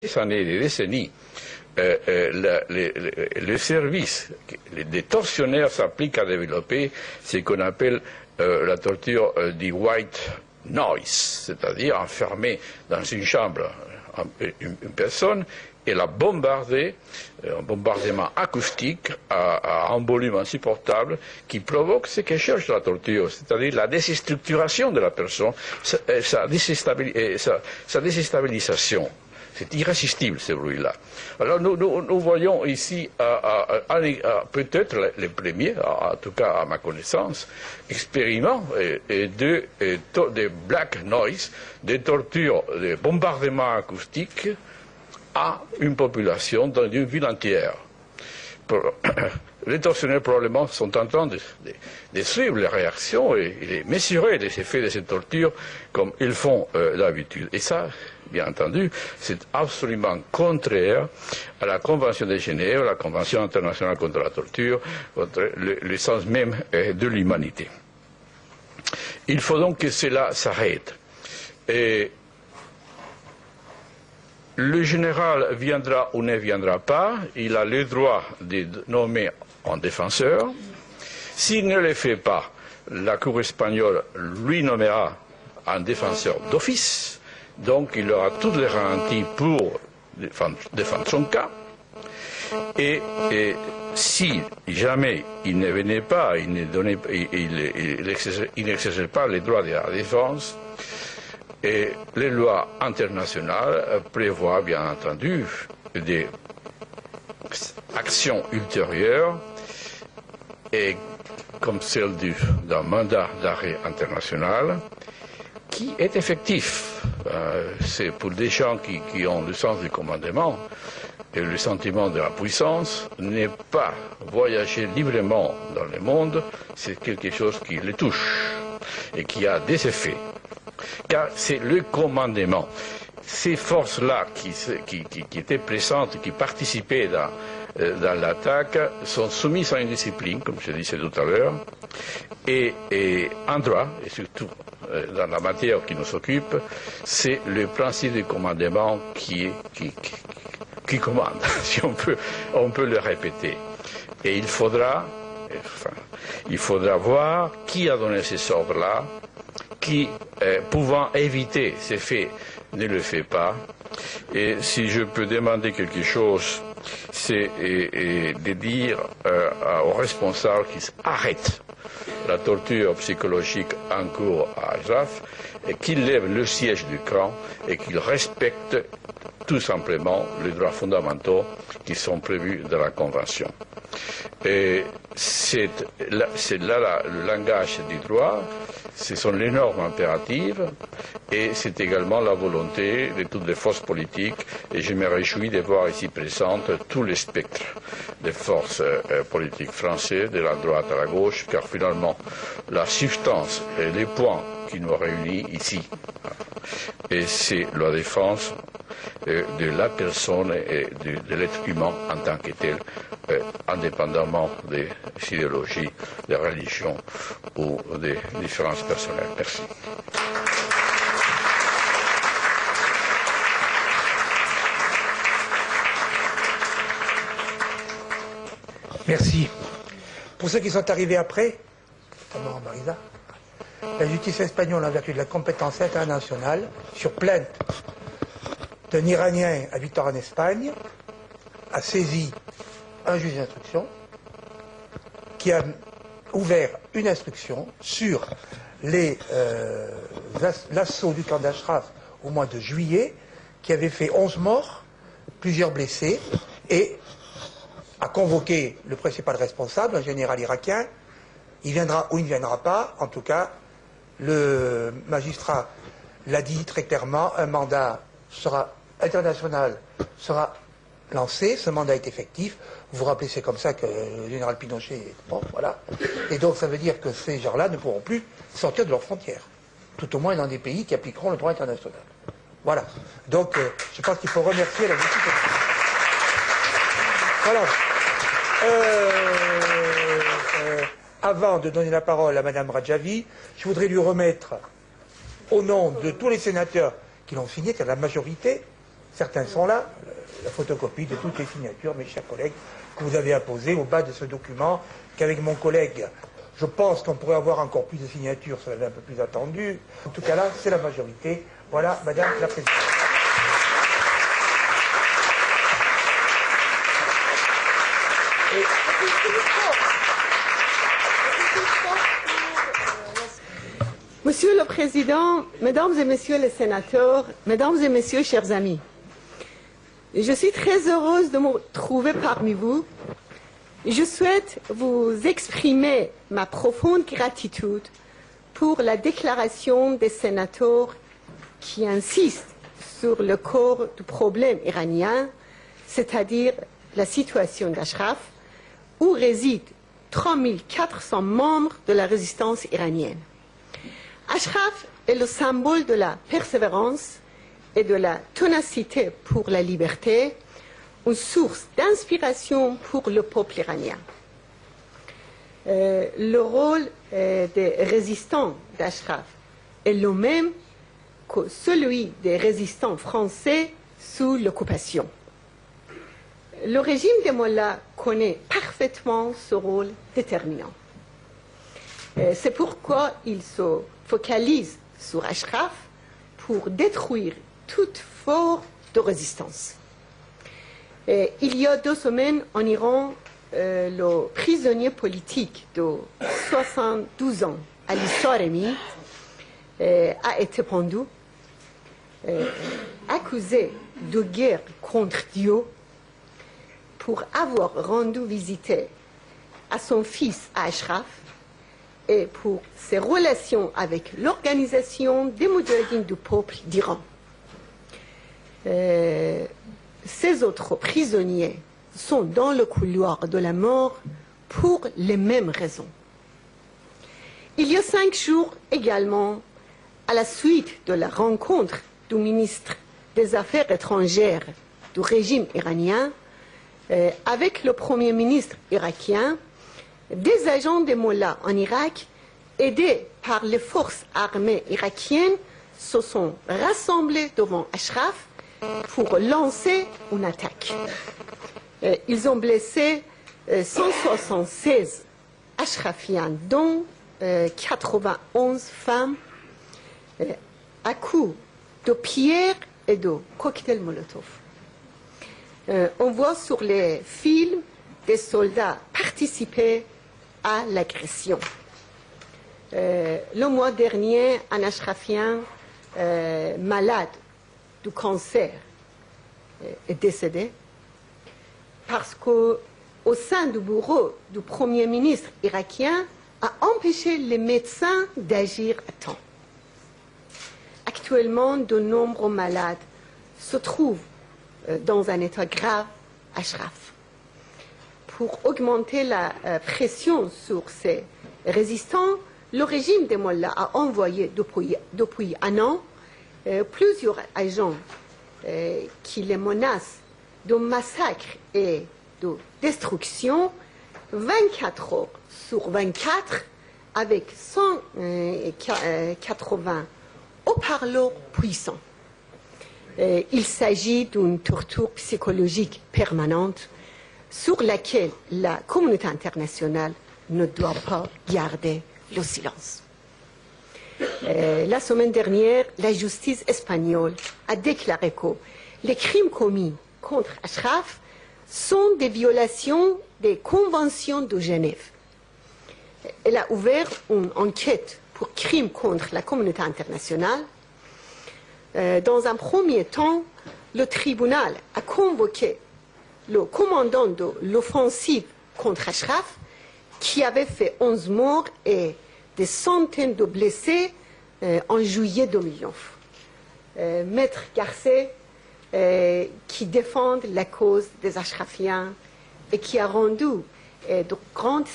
des années, des décennies, le service des tortionnaires s'applique à développer ce qu'on appelle la torture du white noise, c'est-à-dire enfermer dans une chambre une personne et la bombarder, un bombardement acoustique à un volume insupportable qui provoque ce que cherche la torture, c'est-à-dire la déstructuration de la personne, sa déstabilisation. C'est irrésistible, ce bruit-là. Alors nous voyons ici peut-être les premiers, en tout cas à ma connaissance, expériments de black noise, de torture, de bombardements acoustiques à une population dans une ville entière. Les tortionnaires probablement sont en train de suivre les réactions et de mesurer les effets de cette torture comme ils font d'habitude. Et ça, bien entendu, c'est absolument contraire à la Convention de Genève, la Convention internationale contre la torture, contre le sens même de l'humanité. Il faut donc que cela s'arrête. Et le général viendra ou ne viendra pas, il a le droit de nommer un défenseur. S'il ne le fait pas, la Cour espagnole lui nommera un défenseur d'office, donc il aura toutes les garanties pour défendre son cas. Et si jamais il ne venait pas, il n'exerçait pas les droits de la défense, et les lois internationales prévoient bien entendu des actions ultérieures, et comme celle d'un mandat d'arrêt international qui est effectif. C'est pour des gens qui ont le sens du commandement et le sentiment de la puissance, ne pas voyager librement dans le monde, c'est quelque chose qui les touche et qui a des effets. Car c'est le commandement. Ces forces-là qui étaient présentes, qui participaient dans l'attaque, sont soumises à une discipline, comme je disais tout à l'heure, et en droit, et surtout dans la matière qui nous occupe, c'est le principe du commandement qui commande, si on peut le répéter. Et il faudra voir qui a donné ces ordres-là, qui, pouvant éviter ces faits, ne le fait pas. Et si je peux demander quelque chose, c'est de dire aux responsables qu'ils arrêtent la torture psychologique en cours à Ashraf et qu'ils lèvent le siège du camp et qu'ils respectent tout simplement les droits fondamentaux qui sont prévus dans la Convention. Et c'est là le langage du droit, ce sont les normes impératives et c'est également la volonté de toutes les forces politiques et je me réjouis de voir ici présentes tout le spectre des forces politiques françaises, de la droite à la gauche, car finalement la substance et les points qui nous réunissent ici, et c'est la défense de la personne et de l'être humain en tant que tel, indépendamment des idéologies, des religions ou des différences personnelles. Merci. Merci. Pour ceux qui sont arrivés après, notamment Marisa, la justice espagnole, en vertu de la compétence internationale, sur plainte d'un Iranien habitant en Espagne, a saisi un juge d'instruction qui a ouvert une instruction sur l'assaut du camp d'Ashraf au mois de juillet, qui avait fait 11 morts, plusieurs blessés, et a convoqué le principal responsable, un général irakien. Il viendra ou il ne viendra pas, en tout cas, le magistrat l'a dit très clairement, un mandat international sera lancé, ce mandat est effectif. Vous vous rappelez, c'est comme ça que le général Pinochet est mort, voilà. Et donc ça veut dire que ces gens-là ne pourront plus sortir de leurs frontières, tout au moins dans des pays qui appliqueront le droit international. Voilà. Donc je pense qu'il faut remercier la justice. Voilà. Avant de donner la parole à Madame Radjavi, je voudrais lui remettre, au nom de tous les sénateurs qui l'ont signé, c'est la majorité, Certains sont là, la photocopie de toutes les signatures, mes chers collègues, que vous avez apposées au bas de ce document, qu'avec mon collègue, je pense qu'on pourrait avoir encore plus de signatures, ça serait un peu plus attendu. En tout cas là, c'est la majorité. Voilà, Madame la Présidente. Monsieur le Président, Mesdames et Messieurs les sénateurs, Mesdames et Messieurs, chers amis, je suis très heureuse de me trouver parmi vous. Je souhaite vous exprimer ma profonde gratitude pour la déclaration des sénateurs qui insistent sur le cœur du problème iranien, c'est-à-dire la situation d'Ashraf, où résident 3400 membres de la résistance iranienne. Ashraf est le symbole de la persévérance et de la ténacité pour la liberté, une source d'inspiration pour le peuple iranien. Le rôle des résistants d'Ashraf est le même que celui des résistants français sous l'occupation. Le régime des Mollahs connaît parfaitement ce rôle déterminant. C'est pourquoi il se focalise sur Ashraf pour détruire toute forme de résistance. Il y a 2 semaines en Iran, le prisonnier politique de 72 ans, Ali Soremi, a été pendu, accusé de guerre contre Dieu pour avoir rendu visite à son fils Ashraf et pour ses relations avec l'organisation des Moudjahidines du peuple d'Iran. Ces autres prisonniers sont dans le couloir de la mort pour les mêmes raisons. Il y a 5 jours également, à la suite de la rencontre du ministre des Affaires étrangères du régime iranien avec le Premier ministre irakien, des agents des Mollahs en Irak, aidés par les forces armées irakiennes, se sont rassemblés devant Ashraf pour lancer une attaque. Ils ont blessé 176 Ashrafiens, dont 91 femmes, à coups de pierres et de cocktails Molotov. On voit sur les films des soldats participer à l'agression. Le mois dernier, un Ashrafien malade du cancer est décédé parce qu'au sein du bureau du Premier ministre irakien a empêché les médecins d'agir à temps. Actuellement, de nombreux malades se trouvent dans un état grave à Ashraf. Pour augmenter la pression sur ces résistants, le régime des Mollahs a envoyé depuis un an plusieurs agents qui les menacent de massacres et de destruction 24 heures sur 24 avec 180 haut-parleurs puissants. Il s'agit d'une torture psychologique permanente sur laquelle la communauté internationale ne doit pas garder le silence. La semaine dernière, la justice espagnole a déclaré que les crimes commis contre Ashraf sont des violations des conventions de Genève. Elle a ouvert une enquête pour crimes contre la communauté internationale. Dans un premier temps, le tribunal a convoqué le commandant de l'offensive contre Ashraf, qui avait fait 11 morts et des centaines de blessés en juillet 2009. Maître Garcet, qui défend la cause des Ashrafiens et qui a rendu de grandes